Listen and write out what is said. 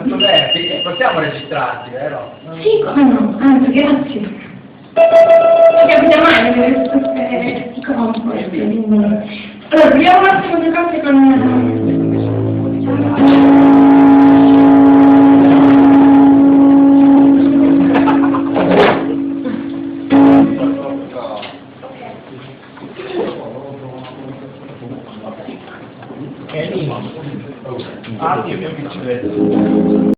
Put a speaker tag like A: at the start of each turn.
A: Vabbè, possiamo registrarci, vero?
B: Sì, come no? Anzi, grazie. Non capite mai le risposte di comfort. Allora, proviamo un attimo due cose con...
A: È lì. Ah, sì, abbiamo visto.